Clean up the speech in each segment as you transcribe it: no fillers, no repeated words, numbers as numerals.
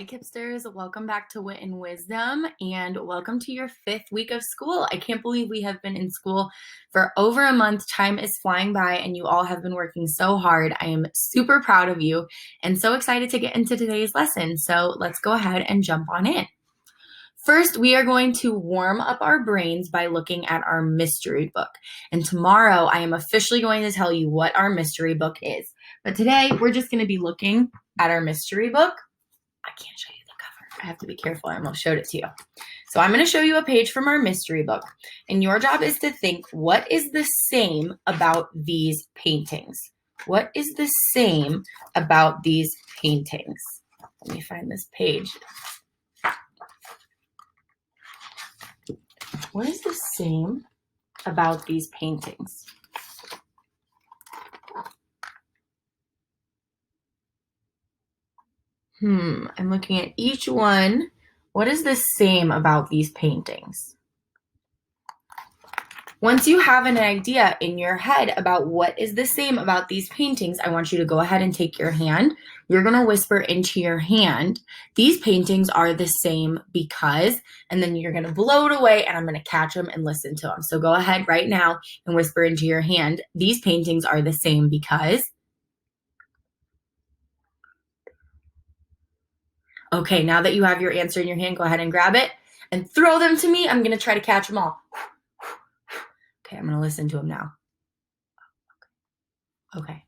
Hi, Kipsters. Welcome back to Wit and Wisdom, and welcome to your 5th week of school. I can't believe we have been in school for over a month. Time is flying by, and you all have been working so hard. I am super proud of you and so excited to get into today's lesson. So let's go ahead and jump on in. First, we are going to warm up our brains by looking at our mystery book. And tomorrow, I am officially going to tell you what our mystery book is. But today, we're just going to be looking at our mystery book. I can't show you the cover. I have to be careful. I almost showed it to you. So I'm going to show you a page from our mystery book. And your job is to think, what is the same about these paintings? What is the same about these paintings? Let me find this page. What is the same about these paintings? I'm looking at each one. What is the same about these paintings? Once you have an idea in your head about what is the same about these paintings, I want you to go ahead and take your hand. You're going to whisper into your hand, these paintings are the same because, and then you're going to blow it away and I'm going to catch them and listen to them. So go ahead right now and whisper into your hand, these paintings are the same because. Okay, now that you have your answer in your hand, go ahead and grab it and throw them to me. I'm going to try to catch them all. Okay, I'm going to listen to them now. Okay.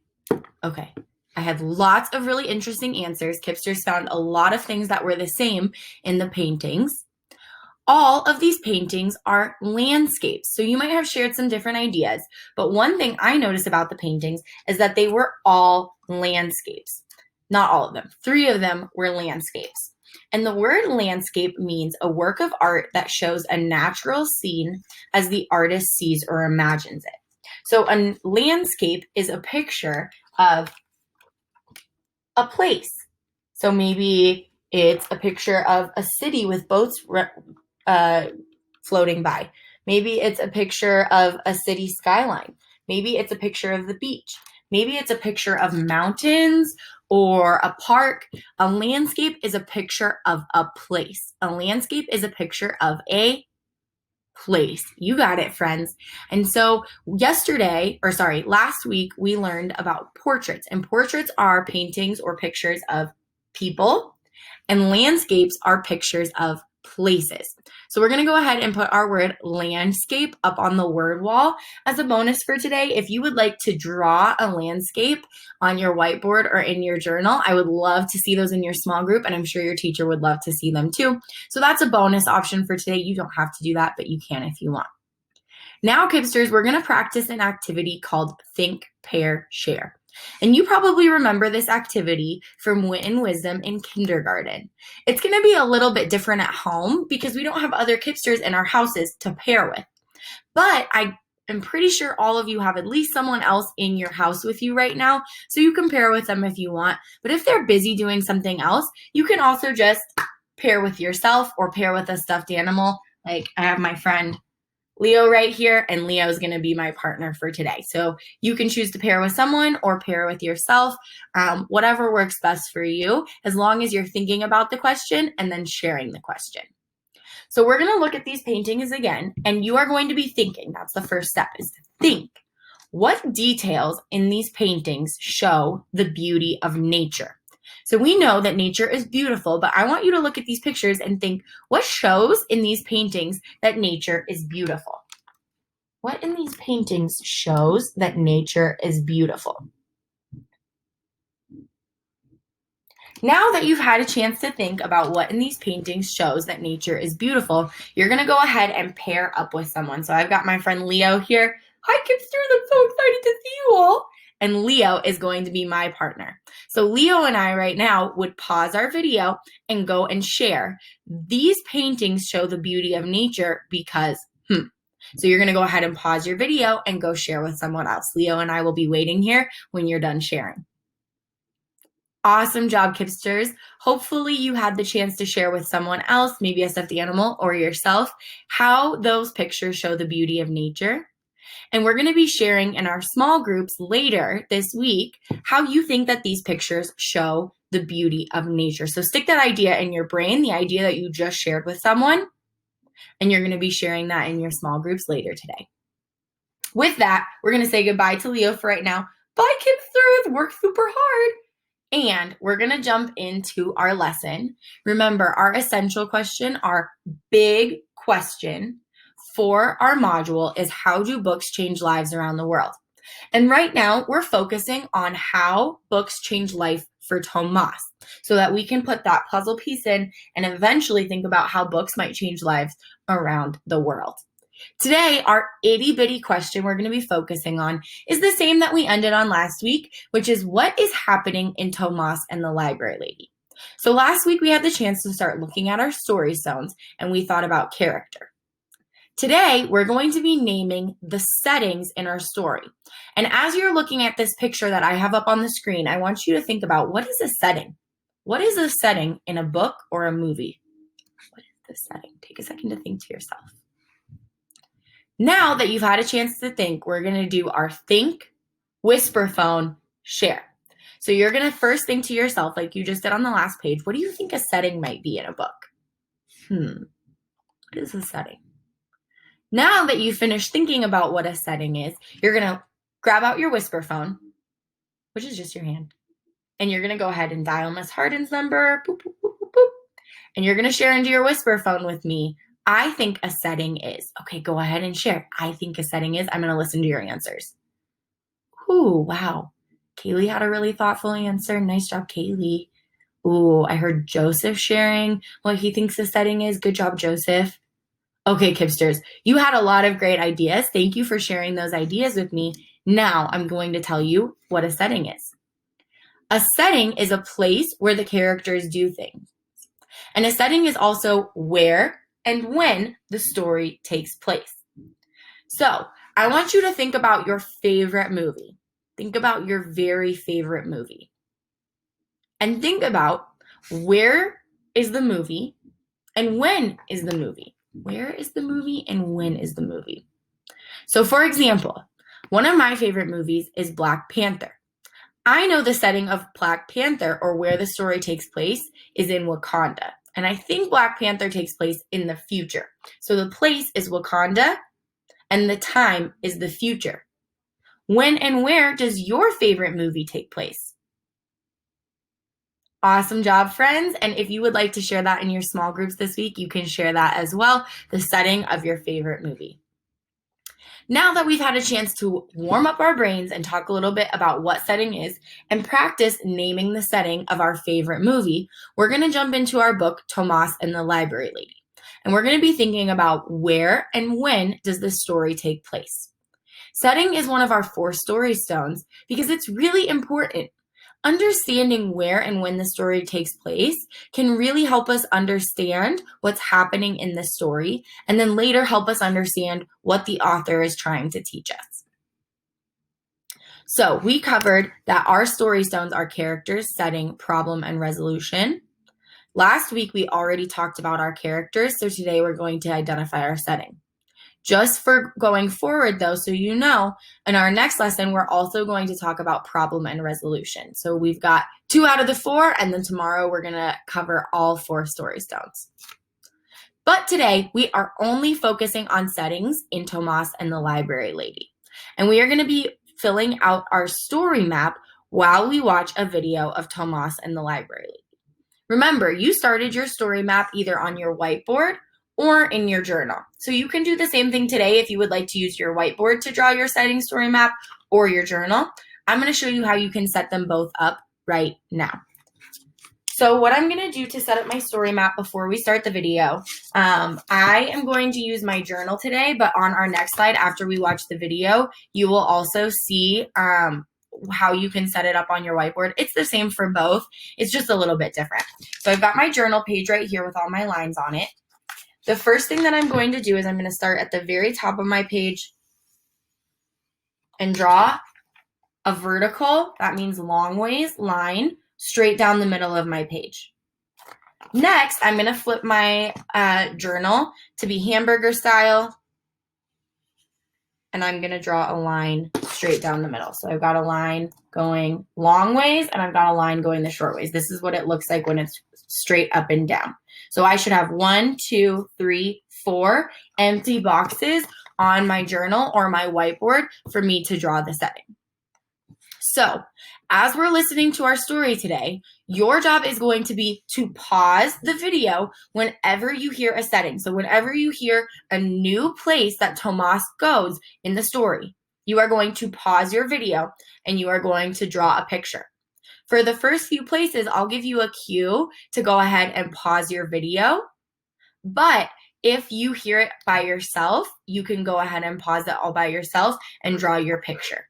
I had lots of really interesting answers. Kipsters found a lot of things that were the same in the paintings. All of these paintings are landscapes. So you might have shared some different ideas, but one thing I noticed about the paintings is that they were all landscapes. Not all of them. 3 of them were landscapes. And the word landscape means a work of art that shows a natural scene as the artist sees or imagines it. So a landscape is a picture of a place. So maybe it's a picture of a city with boats floating by. Maybe it's a picture of a city skyline. Maybe it's a picture of the beach. Maybe it's a picture of mountains or a park. A landscape is a picture of a place. A landscape is a picture of a place. You got it, friends. And so last week we learned about portraits, and portraits are paintings or pictures of people, and landscapes are pictures of places. So we're going to go ahead and put our word landscape up on the word wall as a bonus for today. If you would like to draw a landscape on your whiteboard or in your journal, I would love to see those in your small group, and I'm sure your teacher would love to see them too. So that's a bonus option for today. You don't have to do that, but you can if you want. Now, Kipsters, we're going to practice an activity called Think, Pair, Share. And you probably remember this activity from Wit and Wisdom in kindergarten. It's going to be a little bit different at home because we don't have other Kipsters in our houses to pair with. But I am pretty sure all of you have at least someone else in your house with you right now, so you can pair with them if you want. But if they're busy doing something else, you can also just pair with yourself or pair with a stuffed animal. Like I have my friend Leo right here, and Leo is going to be my partner for today. So you can choose to pair with someone or pair with yourself, whatever works best for you, as long as you're thinking about the question and then sharing the question. So we're going to look at these paintings again, and you are going to be thinking. That's the first step, is to think. What details in these paintings show the beauty of nature? So we know that nature is beautiful, but I want you to look at these pictures and think, what shows in these paintings that nature is beautiful? What in these paintings shows that nature is beautiful? Now that you've had a chance to think about what in these paintings shows that nature is beautiful, you're going to go ahead and pair up with someone. So I've got my friend Leo here. Hi, Kipsters, I'm so excited to see you all. And Leo is going to be my partner. So Leo and I right now would pause our video and go and share. These paintings show the beauty of nature because, So you're going to go ahead and pause your video and go share with someone else. Leo and I will be waiting here when you're done sharing. Awesome job, Kipsters. Hopefully you had the chance to share with someone else, maybe a stuffed animal or yourself, how those pictures show the beauty of nature. And we're going to be sharing in our small groups later this week how you think that these pictures show the beauty of nature. So stick that idea in your brain, the idea that you just shared with someone, and you're going to be sharing that in your small groups later today. With that, we're going to say goodbye to Leo for right now. Bye, Kipsters. Work super hard. And we're going to jump into our lesson. Remember, our essential question, our big question for our module is, how do books change lives around the world? And right now, we're focusing on how books change life for Tomas, so that we can put that puzzle piece in and eventually think about how books might change lives around the world. Today, our itty-bitty question we're going to be focusing on is the same that we ended on last week, which is, what is happening in Tomas and the Library Lady? So last week, we had the chance to start looking at our story stones, and we thought about character. Today, we're going to be naming the settings in our story. And as you're looking at this picture that I have up on the screen, I want you to think about, what is a setting? What is a setting in a book or a movie? What is the setting? Take a second to think to yourself. Now that you've had a chance to think, we're going to do our think, whisper phone, share. So you're going to first think to yourself, like you just did on the last page, what do you think a setting might be in a book? What is a setting? Now that you've finished thinking about what a setting is, you're going to grab out your whisper phone, which is just your hand, and you're going to go ahead and dial Miss Hardin's number, boop, boop, boop, boop, boop, and you're going to share into your whisper phone with me, I think a setting is. Okay, go ahead and share. I think a setting is. I'm going to listen to your answers. Ooh, wow. Kaylee had a really thoughtful answer. Nice job, Kaylee. Ooh, I heard Joseph sharing what he thinks a setting is. Good job, Joseph. Okay, Kipsters, you had a lot of great ideas. Thank you for sharing those ideas with me. Now I'm going to tell you what a setting is. A setting is a place where the characters do things. And a setting is also where and when the story takes place. So I want you to think about your favorite movie. Think about your very favorite movie. And think about, where is the movie and when is the movie? Where is the movie and when is the movie? So for example, one of my favorite movies is Black Panther. I know the setting of Black Panther, or where the story takes place, is in Wakanda. And I think Black Panther takes place in the future. So the place is Wakanda and the time is the future. When and where does your favorite movie take place? Awesome job, friends. And if you would like to share that in your small groups this week, you can share that as well, the setting of your favorite movie. Now that we've had a chance to warm up our brains and talk a little bit about what setting is and practice naming the setting of our favorite movie, we're going to jump into our book, Tomas and the Library Lady. And we're going to be thinking about, where and when does this story take place? Setting is one of our 4 story stones because it's really important. Understanding where and when the story takes place can really help us understand what's happening in the story, and then later help us understand what the author is trying to teach us. So we covered that our story stones are characters, setting, problem, and resolution. Last week, we already talked about our characters, so today we're going to identify our setting. Just for going forward, though, so you know, in our next lesson, we're also going to talk about problem and resolution. So we've got 2 out of the 4, and then tomorrow we're going to cover all 4 story stones. But today, we are only focusing on settings in Tomas and the Library Lady. And we are going to be filling out our story map while we watch a video of Tomas and the Library Lady. Remember, you started your story map either on your whiteboard or in your journal. So you can do the same thing today if you would like to use your whiteboard to draw your setting story map, or your journal. I'm going to show you how you can set them both up right now. So what I'm going to do to set up my story map before we start the video, I am going to use my journal today, but on our next slide after we watch the video, you will also see how you can set it up on your whiteboard. It's the same for both. It's just a little bit different. So I've got my journal page right here with all my lines on it. The first thing that I'm going to do is I'm going to start at the very top of my page and draw a vertical, that means long ways, line straight down the middle of my page. Next, I'm going to flip my journal to be hamburger style, and I'm going to draw a line straight down the middle. So I've got a line going long ways, and I've got a line going the short ways. This is what it looks like when it's straight up and down. So I should have 1, 2, 3, 4 empty boxes on my journal or my whiteboard for me to draw the setting. So as we're listening to our story today, your job is going to be to pause the video whenever you hear a setting. So whenever you hear a new place that Tomas goes in the story, you are going to pause your video and you are going to draw a picture. For the first few places, I'll give you a cue to go ahead and pause your video. But if you hear it by yourself, you can go ahead and pause it all by yourself and draw your picture.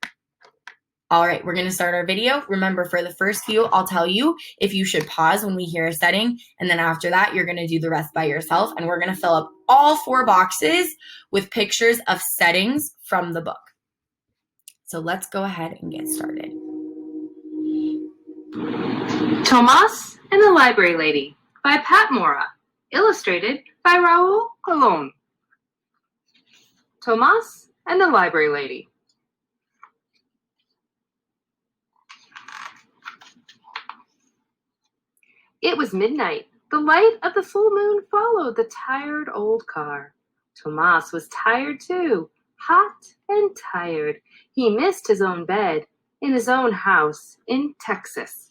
All right, we're going to start our video. Remember, for the first few, I'll tell you if you should pause when we hear a setting. And then after that, you're going to do the rest by yourself. And we're going to fill up all 4 boxes with pictures of settings from the book. So let's go ahead and get started. Tomas and the Library Lady by Pat Mora, illustrated by Raul Colon. Tomas and the Library Lady. It was midnight. The light of the full moon followed the tired old car. Tomas was tired too, hot and tired. He missed his own bed in his own house in Texas.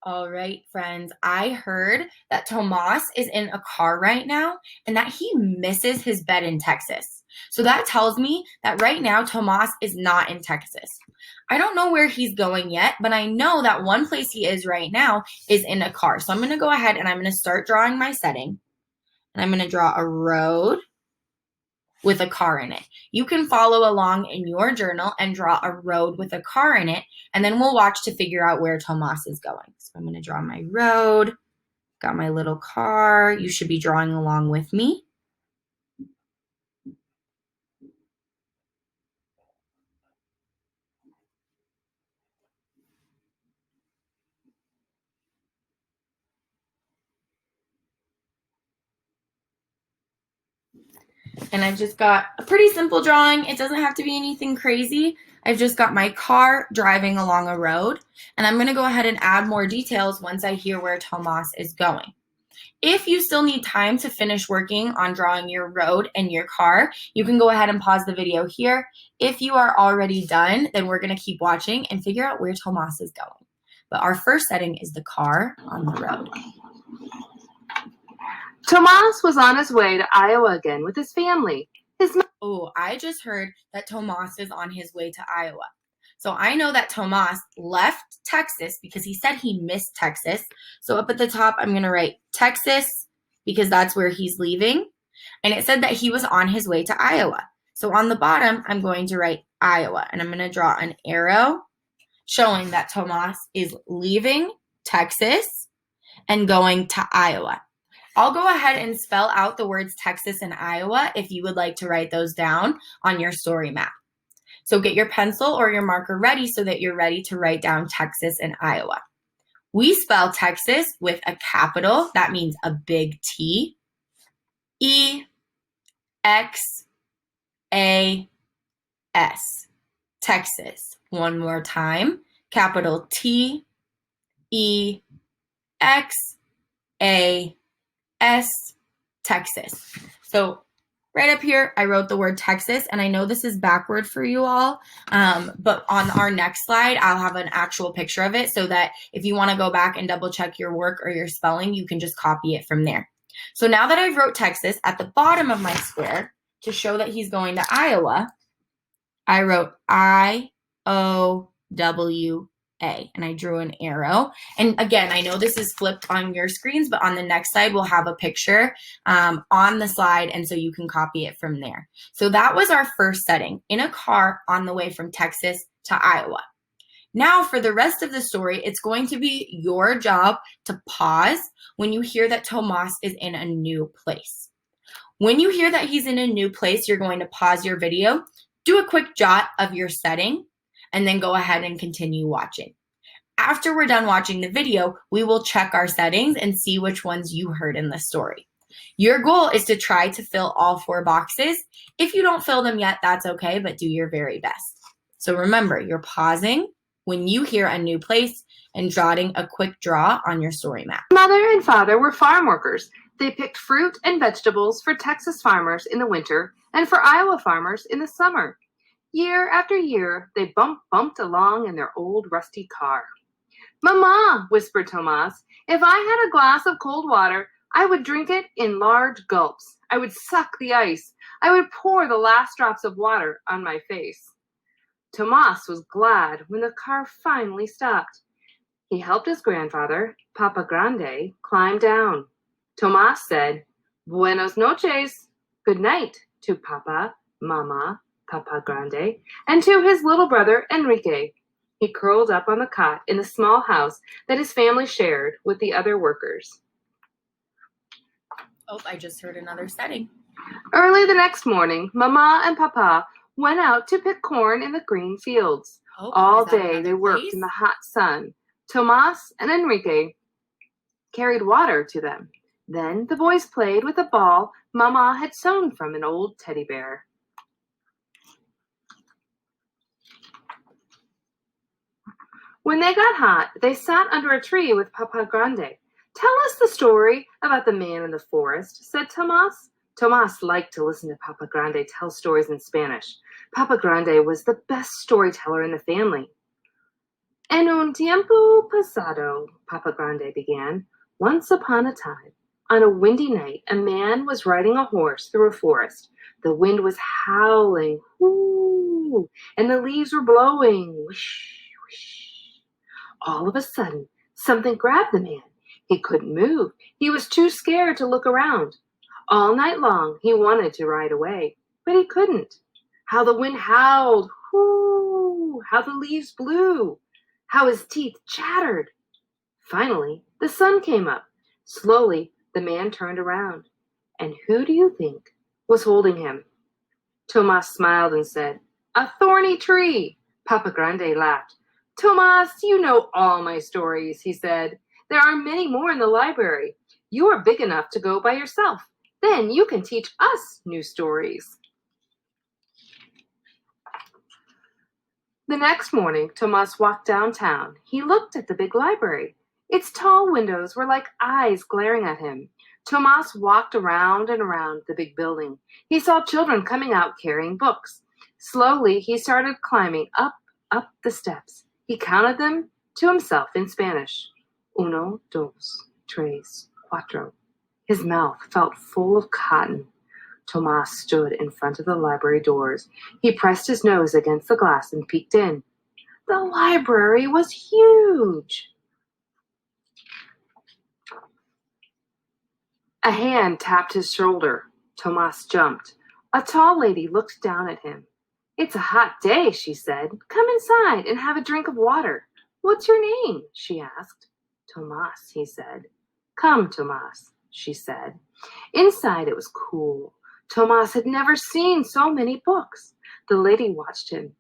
All right, friends, I heard that Tomas is in a car right now and that he misses his bed in Texas. So that tells me that right now Tomas is not in Texas. I don't know where he's going yet, but I know that one place he is right now is in a car. So I'm going to go ahead and I'm going to start drawing my setting. And I'm going to draw a road with a car in it. You can follow along in your journal and draw a road with a car in it, and then we'll watch to figure out where Tomas is going. So I'm going to draw my road, got my little car. You should be drawing along with me. And I've just got a pretty simple drawing. It doesn't have to be anything crazy. I've just got my car driving along a road, and I'm going to go ahead and add more details once I hear where Tomas is going. If you still need time to finish working on drawing your road and your car, you can go ahead and pause the video here. If you are already done, then we're going to keep watching and figure out where Tomas is going. But our first setting is the car on the road. Tomas was on his way to Iowa again with his family. Oh, I just heard that Tomas is on his way to Iowa. So I know that Tomas left Texas because he said he missed Texas. So up at the top, I'm going to write Texas because that's where he's leaving. And it said that he was on his way to Iowa. So on the bottom, I'm going to write Iowa. And I'm going to draw an arrow showing that Tomas is leaving Texas and going to Iowa. I'll go ahead and spell out the words Texas and Iowa if you would like to write those down on your story map. So get your pencil or your marker ready so that you're ready to write down Texas and Iowa. We spell Texas with a capital. That means a big T. E-X-A-S. Texas. One more time. Capital T-E-X-A-S. Texas. So right up here, I wrote the word Texas, and I know this is backward for you all, but on our next slide, I'll have an actual picture of it so that if you want to go back and double check your work or your spelling, you can just copy it from there. So now that I've wrote Texas at the bottom of my square to show that he's going to Iowa, I wrote I-O-W-A, and I drew an arrow. And again, I know this is flipped on your screens, but on the next slide, we'll have a picture on the slide, and so you can copy it from there. So that was our first setting, in a car on the way from Texas to Iowa. Now for the rest of the story, it's going to be your job to pause when you hear that Tomas is in a new place. When you hear that he's in a new place, you're going to pause your video, do a quick jot of your setting, and then go ahead and continue watching. After we're done watching the video, we will check our settings and see which ones you heard in the story. Your goal is to try to fill all 4 boxes. If you don't fill them yet, that's okay, but do your very best. So remember, you're pausing when you hear a new place and jotting a quick draw on your story map. Mother and father were farm workers. They picked fruit and vegetables for Texas farmers in the winter and for Iowa farmers in the summer. Year after year, they bumped along in their old rusty car. "Mama," whispered Tomas, "if I had a glass of cold water, I would drink it in large gulps. I would suck the ice. I would pour the last drops of water on my face." Tomas was glad when the car finally stopped. He helped his grandfather, Papa Grande, climb down. Tomas said, "Buenos noches," good night, to Papa, Mama, Papa Grande, and to his little brother, Enrique. He curled up on the cot in the small house that his family shared with the other workers. Oh, I just heard another setting. Early the next morning, Mama and Papa went out to pick corn in the green fields. Oh, All is that day another they worked place? in the hot sun. Tomas and Enrique carried water to them. Then the boys played with a ball Mama had sewn from an old teddy bear. When they got hot, they sat under a tree with Papa Grande. "Tell us the story about the man in the forest," said Tomas. Tomas liked to listen to Papa Grande tell stories in Spanish. Papa Grande was the best storyteller in the family. "En un tiempo pasado," Papa Grande began, "once upon a time, on a windy night, a man was riding a horse through a forest. The wind was howling, whoo, and the leaves were blowing, whoosh, whoosh. All of a sudden, something grabbed the man. He couldn't move. He was too scared to look around. All night long, he wanted to ride away, but he couldn't. How the wind howled, whoo, how the leaves blew, how his teeth chattered. Finally, the sun came up. Slowly, the man turned around. And who do you think was holding him?" Tomas smiled and said, "A thorny tree." Papa Grande laughed. "Tomas, you know all my stories," he said. "There are many more in the library. You are big enough to go by yourself. Then you can teach us new stories." The next morning, Tomas walked downtown. He looked at the big library. Its tall windows were like eyes glaring at him. Tomas walked around and around the big building. He saw children coming out carrying books. Slowly, he started climbing up the steps. He counted them to himself in Spanish. Uno, dos, tres, cuatro. His mouth felt full of cotton. Tomas stood in front of the library doors. He pressed his nose against the glass and peeked in. The library was huge. A hand tapped his shoulder. Tomas jumped. A tall lady looked down at him. "It's a hot day," she said. "Come inside and have a drink of water." "What's your name?" she asked. "Tomas," he said. "Come, Tomas," she said. Inside it was cool. Tomas had never seen so many books. The lady watched him.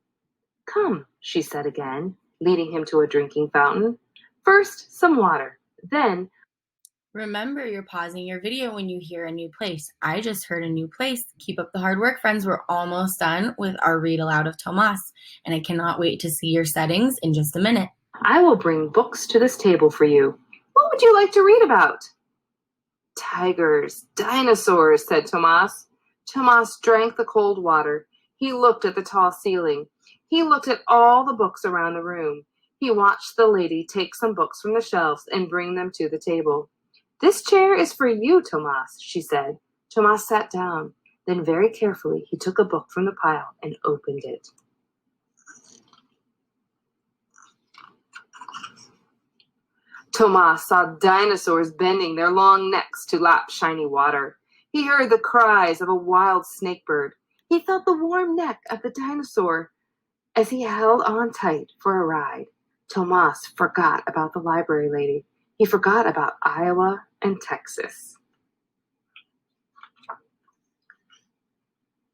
"Come," she said again, leading him to a drinking fountain. "First, some water. Then..." Remember, you're pausing your video when you hear a new place. I just heard a new place. Keep up the hard work, friends. We're almost done with our read aloud of Tomas, and I cannot wait to see your settings in just a minute. "I will bring books to this table for you. What would you like to read about?" "Tigers, dinosaurs," said Tomas. Tomas drank the cold water. He looked at the tall ceiling. He looked at all the books around the room. He watched the lady take some books from the shelves and bring them to the table. "This chair is for you, Tomas," she said. Tomas sat down. Then very carefully he took a book from the pile and opened it. Tomas saw dinosaurs bending their long necks to lap shiny water. He heard the cries of a wild snakebird. He felt the warm neck of the dinosaur as he held on tight for a ride. Tomas forgot about the library lady. He forgot about Iowa and Texas.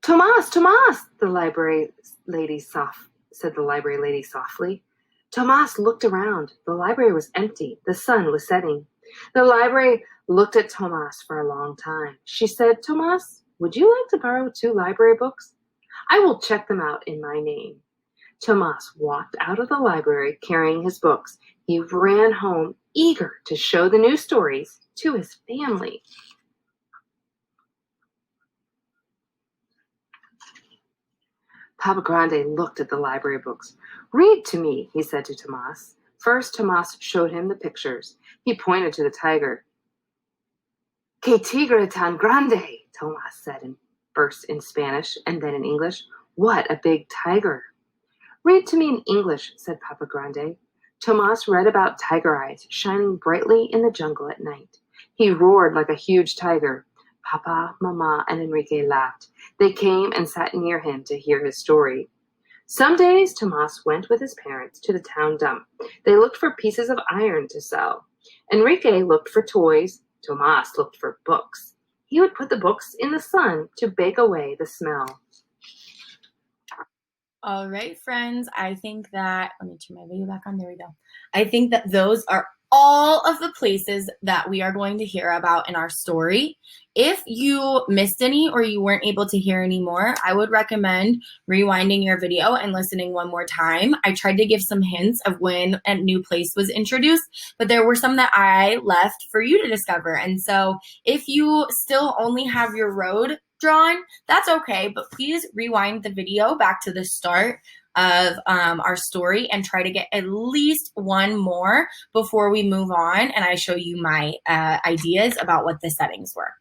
"Tomas, Tomas," said the library lady softly. Tomas looked around. The library was empty. The sun was setting. The library looked at Tomas for a long time. She said, Tomas, would you like to borrow 2 library books? I will check them out in my name. Tomas walked out of the library carrying his books. He ran home, eager to show the new stories to his family. Papa Grande looked at the library books. Read to me, he said to Tomas. First, Tomas showed him the pictures. He pointed to the tiger. Que tigre tan grande, Tomas said first in Spanish and then in English. What a big tiger. Read to me in English, said Papa Grande. Tomas read about tiger eyes shining brightly in the jungle at night. He roared like a huge tiger. Papa, Mama, and Enrique laughed. They came and sat near him to hear his story. Some days, Tomas went with his parents to the town dump. They looked for pieces of iron to sell. Enrique looked for toys. Tomas looked for books. He would put the books in the sun to bake away the smell. All right, friends, I think that, let me turn my video back on, there we go. I think that those are all of the places that we are going to hear about in our story. If you missed any or you weren't able to hear any more, I would recommend rewinding your video and listening one more time. I tried to give some hints of when a new place was introduced, but there were some that I left for you to discover. And so if you still only have your road drawn, that's okay, but please rewind the video back to the start of our story and try to get at least one more before we move on and I show you my ideas about what the settings were.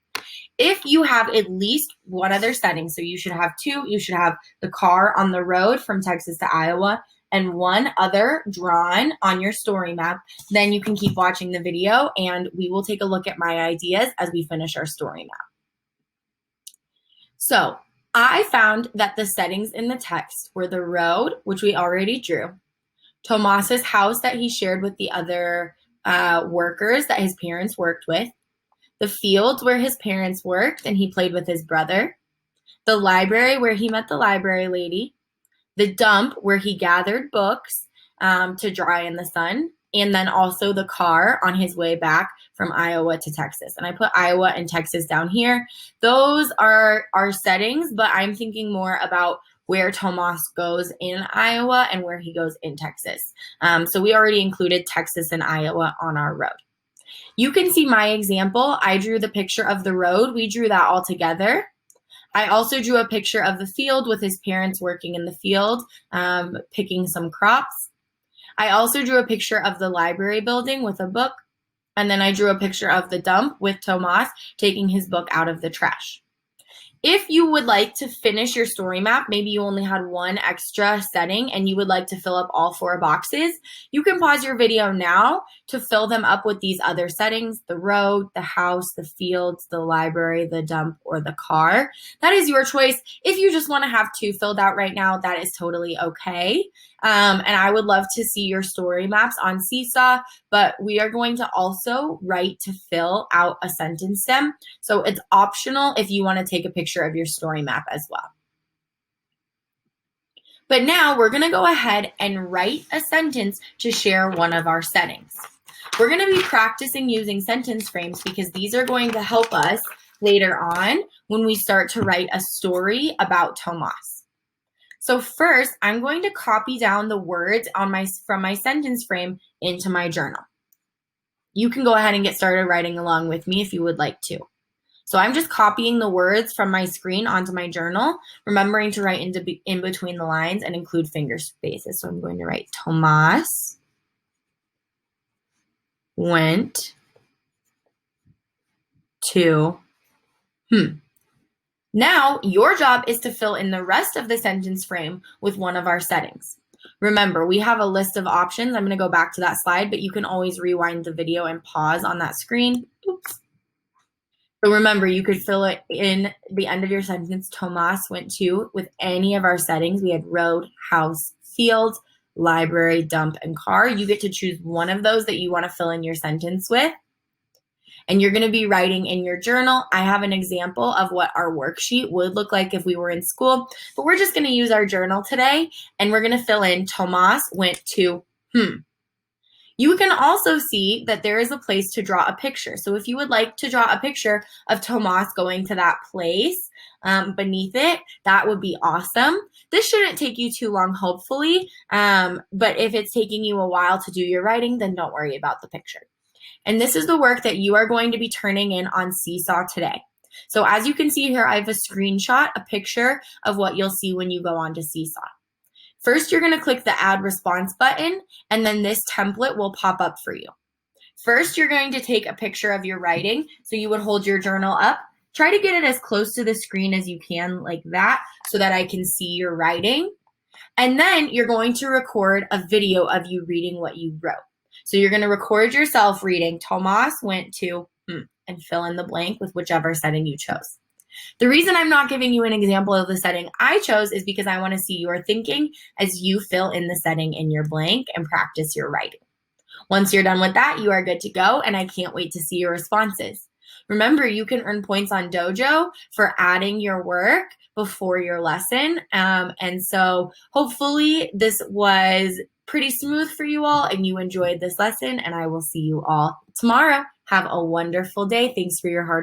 If you have at least one other setting, so you should have 2, you should have the car on the road from Texas to Iowa and one other drawn on your story map, then you can keep watching the video and we will take a look at my ideas as we finish our story map. So I found that the settings in the text were the road, which we already drew, Tomas's house that he shared with the other workers that his parents worked with, the fields where his parents worked and he played with his brother, the library where he met the library lady, the dump where he gathered books to dry in the sun, and then also the car on his way back from Iowa to Texas. And I put Iowa and Texas down here. Those are our settings, but I'm thinking more about where Tomas goes in Iowa and where he goes in Texas. So we already included Texas and Iowa on our road. You can see my example. I drew the picture of the road. We drew that all together. I also drew a picture of the field with his parents working in the field, picking some crops. I also drew a picture of the library building with a book, and then I drew a picture of the dump with Tomas taking his book out of the trash. If you would like to finish your story map, maybe you only had one extra setting and you would like to fill up all 4 boxes, you can pause your video now to fill them up with these other settings, the road, the house, the fields, the library, the dump, or the car. That is your choice. If you just want to have 2 filled out right now, that is totally okay. And I would love to see your story maps on Seesaw, but we are going to also write to fill out a sentence stem. So it's optional if you want to take a picture of your story map as well. But now we're going to go ahead and write a sentence to share one of our settings. We're going to be practicing using sentence frames because these are going to help us later on when we start to write a story about Tomas. So first, I'm going to copy down the words from my sentence frame into my journal. You can go ahead and get started writing along with me if you would like to. So I'm just copying the words from my screen onto my journal, remembering to write in between the lines and include finger spaces. So I'm going to write Tomas went to Now, your job is to fill in the rest of the sentence frame with one of our settings. Remember, we have a list of options. I'm going to go back to that slide, but you can always rewind the video and pause on that screen. Oops. So remember, you could fill it in the end of your sentence, Tomas went to, with any of our settings. We had road, house, field, library, dump, and car. You get to choose one of those that you want to fill in your sentence with. And you're going to be writing in your journal. I have an example of what our worksheet would look like if we were in school, but we're just going to use our journal today, and we're going to fill in Tomas went to You can also see that there is a place to draw a picture. So if you would like to draw a picture of Tomas going to that place beneath it, that would be awesome. This shouldn't take you too long, hopefully, but if it's taking you a while to do your writing, then don't worry about the picture. And this is the work that you are going to be turning in on Seesaw today. So as you can see here, I have a screenshot, a picture of what you'll see when you go on to Seesaw. First, you're going to click the Add Response button, and then this template will pop up for you. First, you're going to take a picture of your writing. So you would hold your journal up. Try to get it as close to the screen as you can, like that, so that I can see your writing. And then you're going to record a video of you reading what you wrote. So you're going to record yourself reading, Tomas went to, and fill in the blank with whichever setting you chose. The reason I'm not giving you an example of the setting I chose is because I want to see your thinking as you fill in the setting in your blank and practice your writing. Once you're done with that, you are good to go, and I can't wait to see your responses. Remember, you can earn points on Dojo for adding your work before your lesson. And so hopefully this was pretty smooth for you all and you enjoyed this lesson, and I will see you all tomorrow. Have a wonderful day. Thanks for your hard work.